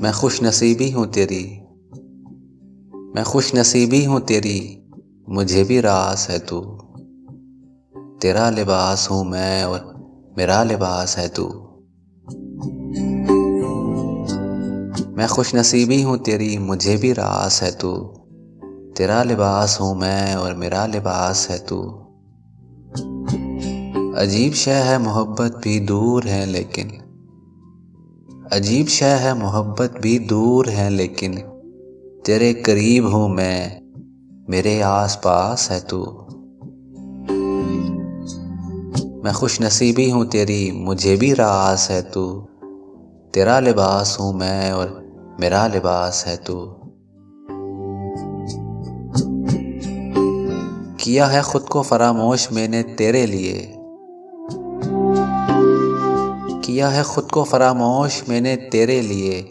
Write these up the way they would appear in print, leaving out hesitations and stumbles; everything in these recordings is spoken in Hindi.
मैं खुश नसीबी हूँ तेरी, मैं खुश नसीबी हूँ तेरी, मुझे भी रास है तू। तेरा लिबास हूँ मैं और मेरा लिबास है तू। मैं खुश नसीबी हूँ तेरी, मुझे भी रास है तू। तेरा लिबास हूँ मैं और मेरा लिबास है तू। अजीब शय है मोहब्बत भी दूर है लेकिन, अजीब शय है मोहब्बत भी दूर है लेकिन, तेरे करीब हूँ मैं, मेरे आस पास है तू। मैं खुश नसीबी हूँ तेरी, मुझे भी रास है तू। तेरा लिबास हूँ मैं और मेरा लिबास है तू। किया है खुद को फरामोश मैंने तेरे लिए, किया है खुद को फरामोश मैंने तेरे लिए।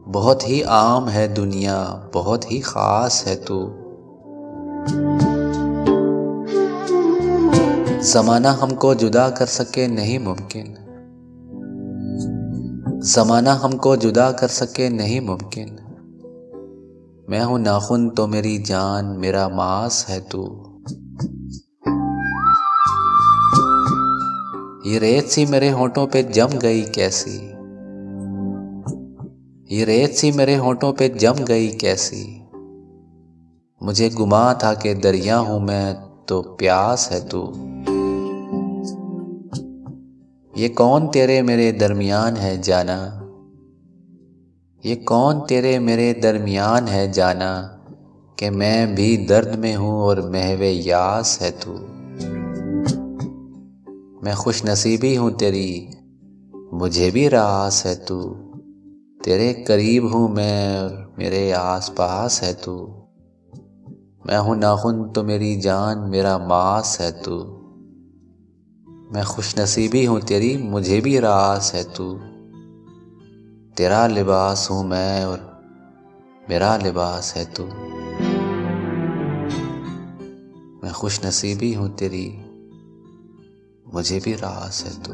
बहुत ही आम है दुनिया, बहुत ही खास है तू। ज़माना हमको जुदा कर सके नहीं मुमकिन, ज़माना हमको जुदा कर सके नहीं मुमकिन। मैं हूँ नाखुन तो मेरी जान, मेरा मांस है तू। ये रेत सी मेरे होठों पे जम गई कैसी, ये रेत सी मेरे होठों पे जम गई कैसी। मुझे गुमा था कि दरिया हूँ मैं तो प्यास है तू। ये कौन तेरे मेरे दरमियान है जाना, ये कौन तेरे मेरे दरमियान है जाना, कि मैं भी दर्द में हूँ और महवे यास है तू। मैं खुश नसीबी हूँ तेरी, मुझे भी रास है तू। तेरे करीब हूँ मैं और मेरे आस पास है तू। मैं हूँ नाखुन तो मेरी जान, मेरा मांस है तू। मैं खुश नसीबी हूँ तेरी, मुझे भी रास है तू। तेरा लिबास हूँ मैं और मेरा लिबास है तू। मैं खुश नसीबी हूँ तेरी, मुझे भी रास है तू।